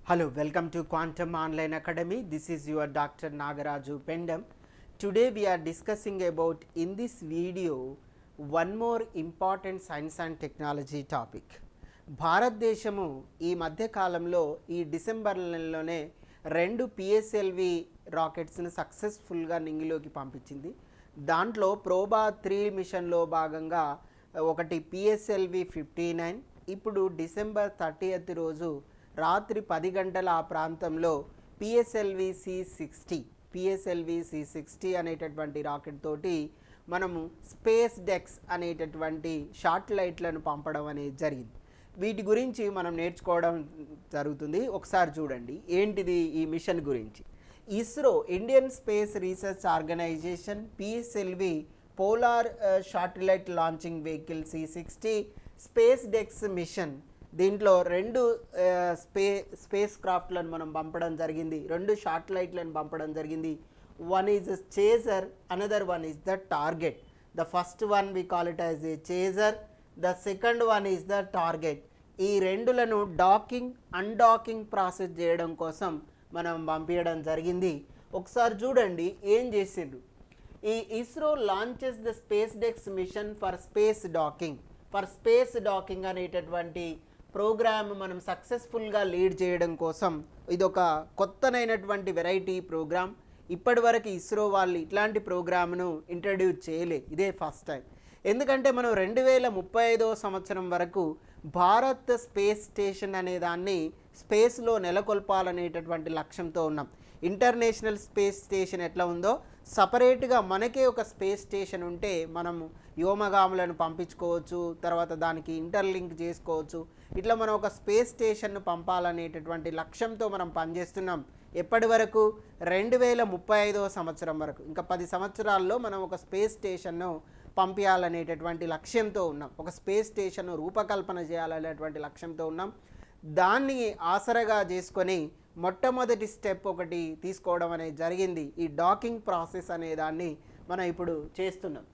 Hello, welcome to Quantum Online Academy. This is your Dr. Nagaraju Pendam. Today we are discussing about in this video one more important science and technology topic. భారతదేశము ఈ మధ్య కాలంలో ఈ December నెలలోనే రెండు PSLV రాకెట్స్ని సక్సెస్ఫుల్గా నింగిలోకి పంపించింది. దాంట్లో ప్రోబా 3 మిషన్లో భాగంగా ఒకటి పిఎస్ఎల్వి 59. ఇప్పుడు డిసెంబర్ 30th రోజు రాత్రి 10 గంటల ఆ ప్రాంతంలో పిఎస్ఎల్వి సి60 అనేటటువంటి రాకెట్ తోటి మనము స్పేస్ డెక్స్ అనేటటువంటి శాటిలైట్లను పంపడం అనేది జరిగింది. వీటి గురించి మనం నేర్చుకోవడం జరుగుతుంది. ఒకసారి చూడండి ఏంటిది ఈ మిషన్ గురించి. ISRO Indian space research organisation PSLV polar satellite launching vehicle సి60 స్పేస్ డెక్స్ మిషన్, దీంట్లో రెండు స్పేస్ క్రాఫ్ట్లను మనం పంపడం జరిగింది, రెండు శాటిలైట్లను పంపడం జరిగింది. One is chaser, another one is the target. The first one we call it as a chaser, the second one is the target. ఈ రెండులను డాకింగ్ అన్డాకింగ్ ప్రాసెస్ చేయడం కోసం మనం పంపించడం జరిగింది. ఒకసారి చూడండి ఏం చేసిండ్రు. ఈ ISRO launches the space dex mission for space docking అనేటటువంటి ప్రోగ్రామ్ మనం సక్సెస్ఫుల్గా లీడ్ చేయడం కోసం ఇదొక కొత్తనైనటువంటి వెరైటీ ప్రోగ్రామ్. ఇప్పటివరకు ఇస్రో వాళ్ళు ఇట్లాంటి ప్రోగ్రామ్ను ఇంట్రడ్యూస్ చేయలేదు, ఇదే ఫస్ట్ టైం. ఎందుకంటే మనం 2035వ సంవత్సరం వరకు భారత్ స్పేస్ స్టేషన్ అనే దాన్ని స్పేస్లో నెలకొల్పాలనేటటువంటి లక్ష్యంతో ఉన్నాం. ఇంటర్నేషనల్ స్పేస్ స్టేషన్ ఎట్లా ఉందో సపరేట్గా మనకే ఒక స్పేస్ స్టేషన్ ఉంటే మనము వ్యోమగాములను పంపించుకోవచ్చు, తర్వాత దానికి ఇంటర్లింక్ చేసుకోవచ్చు. ఇట్లా మనం ఒక స్పేస్ స్టేషన్ను పంపాలనేటటువంటి లక్ష్యంతో మనం పనిచేస్తున్నాం. ఎప్పటి వరకు? 2035వ సంవత్సరం వరకు. ఇంకా 10 సంవత్సరాల్లో మనం ఒక స్పేస్ స్టేషన్ను పంపించాలనేటటువంటి లక్ష్యంతో ఉన్నాం, ఒక స్పేస్ స్టేషన్ను రూపకల్పన చేయాలనేటువంటి లక్ష్యంతో ఉన్నాం. దాన్ని ఆసరగా చేసుకొని మొట్టమొదటి స్టెప్ ఒకటి తీసుకోవడం అనేది జరిగింది. ఈ డాకింగ్ ప్రాసెస్ అనే దాన్ని మనం ఇప్పుడు చేస్తున్నాం.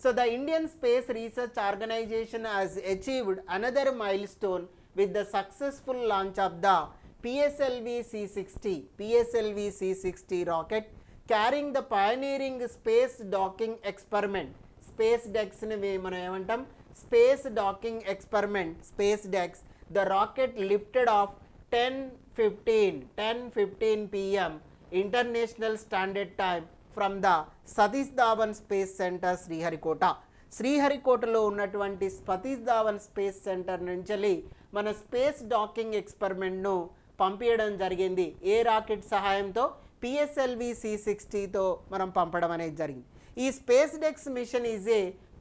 So the Indian Space Research Organization has achieved another milestone with the successful launch of the PSLV C60 rocket carrying the pioneering space docking experiment. Space DEX ni మనం ఏమంటాం? Space docking experiment, space DEX. The rocket lifted off 10:15 p.m. International Standard Time from the Satish Dhawan space centre శ్రీహరికోటలో ఉన్నటువంటి Satish Dhawan space centre నుంచి మన space docking ఎక్స్పెరిమెంట్ను పంపించడం జరిగింది. A rocket సహాయంతో? PSLV సి60తో మనం పంపడం అనేది జరిగింది. ఈ space dex mission is a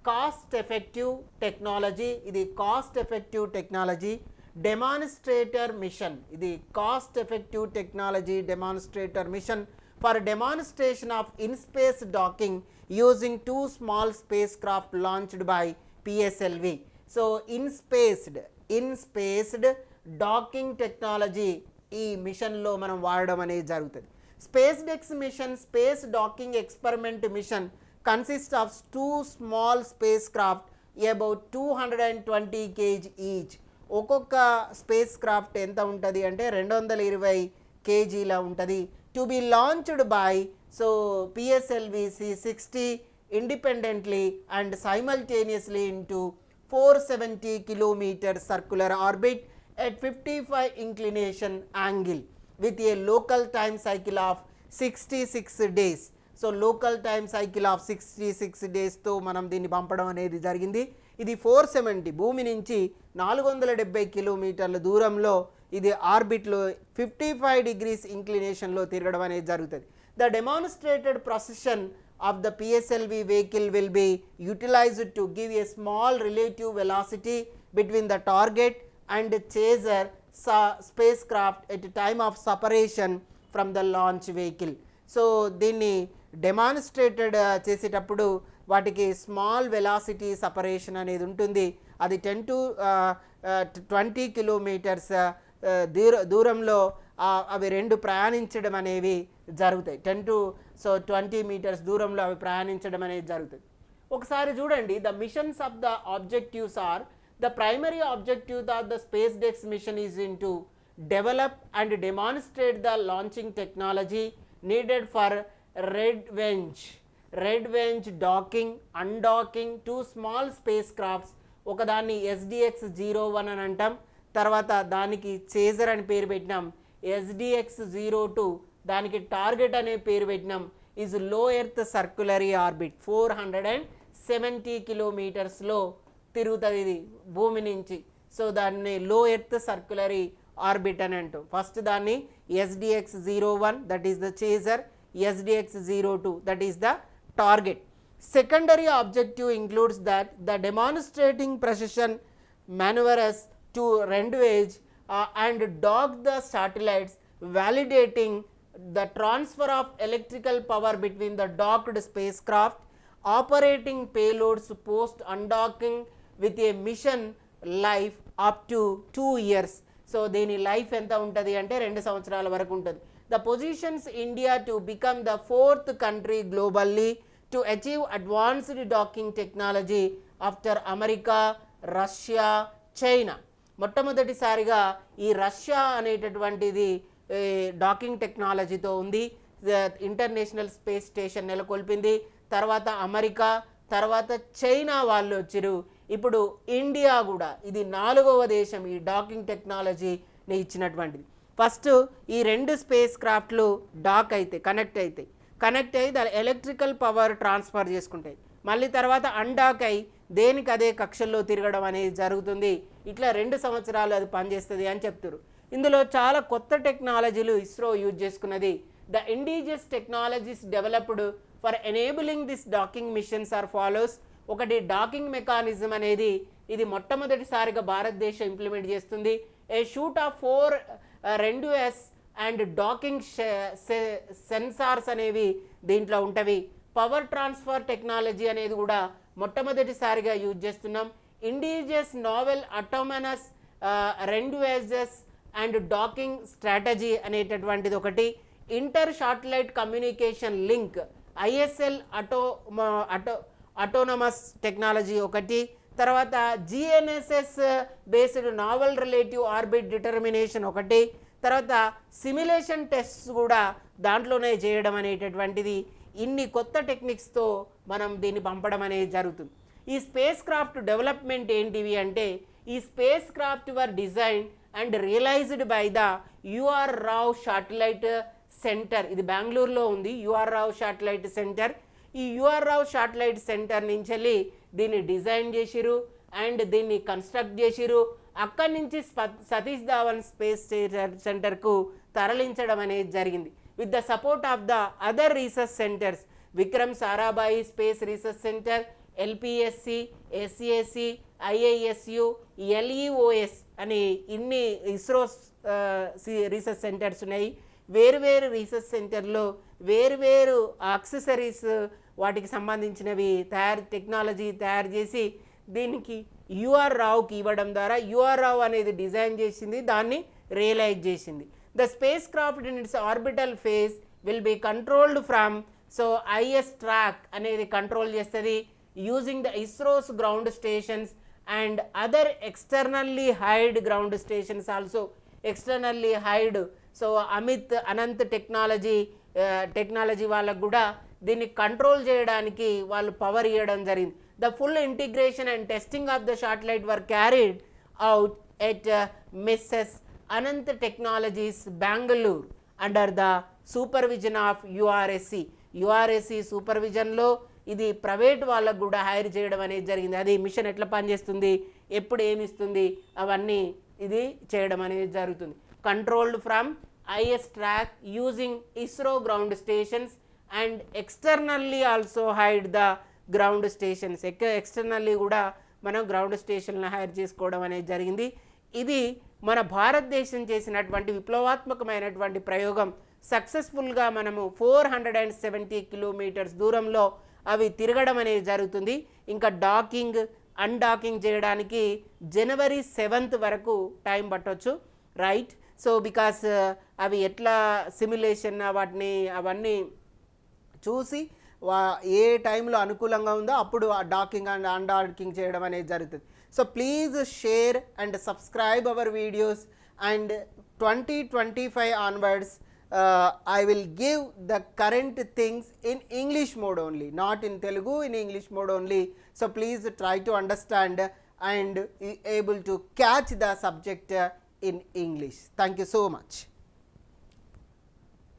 cost effective technology. ఇది cost effective technology demonstrator mission. ఇది cost effective technology demonstrator mission for demonstration of in-space docking using 2 small spacecraft launched by PSLV. So in-spaced docking technology ఈ మిషన్లో మనం వాడడం అనేది జరుగుతుంది. Space dex mission space docking experiment mission consist of 2 small spacecraft about 220 kg each. ఒక్కొక్క spacecraft ఎంత ఉంటుంది అంటే 220 kgలా ఉంటుంది. To be launched by PSLV C60 independently and simultaneously into 470 km circular orbit at 55 inclination angle with a local time cycle of 66 days. So local time cycle of 66 days తో మనం దీన్ని పంపడం అనేది జరిగింది. ఇది 470 భూమి నుంచి 470 కిలోమీటర్ల దూరంలో ఇది ఆర్బిట్లో 55 degrees ఇంక్లినేషన్లో తిరగడం అనేది జరుగుతుంది. The demonstrated precision of the PSLV vehicle will be utilized to give a small relative velocity between the target and chaser spacecraft at time of separation from the launch vehicle. So దీన్ని demonstrated చేసేటప్పుడు వాటికి small velocity separation అనేది ఉంటుంది. అది 10 to 20 kilometres దూరంలో అవి రెండు ప్రయాణించడం అనేవి జరుగుతాయి. 10 to 20 మీటర్స్ దూరంలో అవి ప్రయాణించడం అనేది జరుగుతుంది. ఒకసారి చూడండి, the missions of the objectives are the primary objective of the space dex mission is in to develop and demonstrate the launching technology needed for red-wenge docking, undocking two small spacecrafts. ఒకదాన్ని SDX-01 అని అంటాం, తర్వాత దానికి chaser అని పేరు పెట్టినాం. SDX-02 దానికి target అనే పేరు పెట్టినాం. ఈజ్ లో ఎర్త్ సర్క్యులరీ ఆర్బిట్ 470 కిలోమీటర్స్లో తిరుగుతుంది ఇది భూమి నుంచి. సో దాన్ని లో ఎర్త్ సర్క్యులరీ ఆర్బిట్ అని అంటాం. ఫస్ట్ దాన్ని SDX-01 that is the chaser, SDX-02 that is the target. Secondary objective includes that the demonstrating precision maneuvers to rendezvous and dock the satellites, validating the transfer of electrical power between the docked spacecraft, operating payloads post undocking with a mission life up to 2 years. So దీని life ఎంత ఉంటుంది అంటే 2 సంవత్సరాల వరకు ఉంటుంది. The positions India to become the 4th country globally to achieve advanced docking technology after America, Russia, China. మొట్టమొదటిసారిగా ఈ Russia అనేటటువంటిది డాకింగ్ టెక్నాలజీతో ఉంది. ఇంటర్నేషనల్ స్పేస్ స్టేషన్ నెలకొల్పింది. తర్వాత అమెరికా, తర్వాత చైనా వాళ్ళు వచ్చారు. ఇప్పుడు ఇండియా కూడా ఇది 4వ దేశం ఈ డాకింగ్ టెక్నాలజీని ఇచ్చినటువంటిది. ఫస్ట్ ఈ 2 స్పేస్ క్రాఫ్ట్లు డాక్ అయితే కనెక్ట్ అయ్యి దాని ఎలక్ట్రికల్ పవర్ ట్రాన్స్ఫర్ చేసుకుంటాయి. మళ్ళీ తర్వాత అన్డాక్ అయ్యి దేనికి అదే కక్షల్లో తిరగడం అనేది జరుగుతుంది. ఇట్లా 2 సంవత్సరాలు అది పనిచేస్తుంది అని చెప్తారు. ఇందులో చాలా కొత్త టెక్నాలజీలు ఇస్రో యూజ్ చేసుకున్నది. The indigenous technologies developed for enabling this docking missions are follows. ఒకటి డాకింగ్ మెకానిజం అనేది ఇది మొట్టమొదటిసారిగా భారతదేశం ఇంప్లిమెంట్ చేస్తుంది. A suite of 4 rendezvous and docking sensors అనేవి దీంట్లో ఉంటవి. పవర్ ట్రాన్స్ఫర్ టెక్నాలజీ అనేది కూడా మొట్టమొదటిసారిగా యూజ్ చేస్తున్నాం. Indigenous novel autonomous rendezvous and docking strategy అనేటటువంటిది ఒకటి. Inter satellite communication link ISL autonomous technology ఒకటి. తర్వాత GNSS based novel relative orbit determination ఒకటి. తర్వాత సిమ్యులేషన్ టెస్ట్స్ కూడా దాంట్లోనే చేయడం అనేటటువంటిది. ఇన్ని కొత్త టెక్నిక్స్తో మనం దీన్ని పంపడం అనేది జరుగుతుంది. ఈ స్పేస్ క్రాఫ్ట్ డెవలప్మెంట్ ఏంటివి అంటే ఈ spacecraft were designed and realized by the UR Rao satellite centre. ఇది బెంగళూరులో ఉంది UR రావ్ శాటిలైట్ సెంటర్. ఈ UR రావ్ శాటిలైట్ సెంటర్ నుంచి వెళ్ళి దీన్ని డిజైన్ చేసిరు అండ్ దీన్ని కన్స్ట్రక్ట్ చేసిరు. అక్కడి నుంచి సతీష్ ధావన్ స్పేస్ సెంటర్కు తరలించడం అనేది జరిగింది. With the support of the other research centres Vikram Sarabhai space research centre, LPSC, SAC, IISU, LEOS అని ఇన్ని ఇస్రో రీసెర్చ్ సెంటర్స్ ఉన్నాయి. వేరువేరు రీసెర్చ్ సెంటర్లో వేరువేరు యాక్సెసరీస్ వాటికి సంబంధించినవి టెక్నాలజీ తయారు చేసి దీనికి UR రావుకి ఇవ్వడం ద్వారా UR రావు అనేది డిజైన్ చేసింది, దాన్ని రియలైజ్ చేసింది. The spacecraft in its orbital phase will be controlled from IS track అనేది కంట్రోల్ చేస్తుంది using the ISRO's ground stations and other externally hired ground stations also externally hired. So Ananth technology వాళ్ళకు కూడా దీన్ని control చేయడానికి వాళ్ళు power ఇవ్వడం జరిగింది. The full integration and testing of the satellite were carried out at misses Ananth technologies Bengaluru under the supervision of URSC సూపర్విజన్లో ఇది private వాళ్ళకు కూడా హైర్ చేయడం అనేది జరిగింది. అది మిషన్ ఎట్లా పనిచేస్తుంది, ఎప్పుడు ఏమిస్తుంది, అవన్నీ ఇది చేయడం అనేది జరుగుతుంది. Controlled from IS track using ISRO ground stations and externally also hide the ground stations. Externally కూడా మనం గ్రౌండ్ స్టేషన్లను హైర్ చేసుకోవడం అనేది జరిగింది. ఇది మన భారతదేశం చేసినటువంటి విప్లవాత్మకమైనటువంటి ప్రయోగం. సక్సెస్ఫుల్గా మనము 470 కిలోమీటర్స్ దూరంలో అవి తిరగడం అనేది జరుగుతుంది. ఇంకా డాకింగ్ అన్డాకింగ్ చేయడానికి January 7th వరకు టైం పట్టవచ్చు, రైట్. సో బికాస్ అవి ఎట్లా సిమ్యులేషన్ అవన్నీ చూసి ఏ టైంలో అనుకూలంగా ఉందో అప్పుడు ఆ డాకింగ్ అండ్ అన్డాకింగ్ చేయడం అనేది జరుగుతుంది. So please share and subscribe our videos, and 2025 onwards I will give the current things in English mode only, not in Telugu, in English mode only. So please try to understand and able to catch the subject in English. Thank you so much.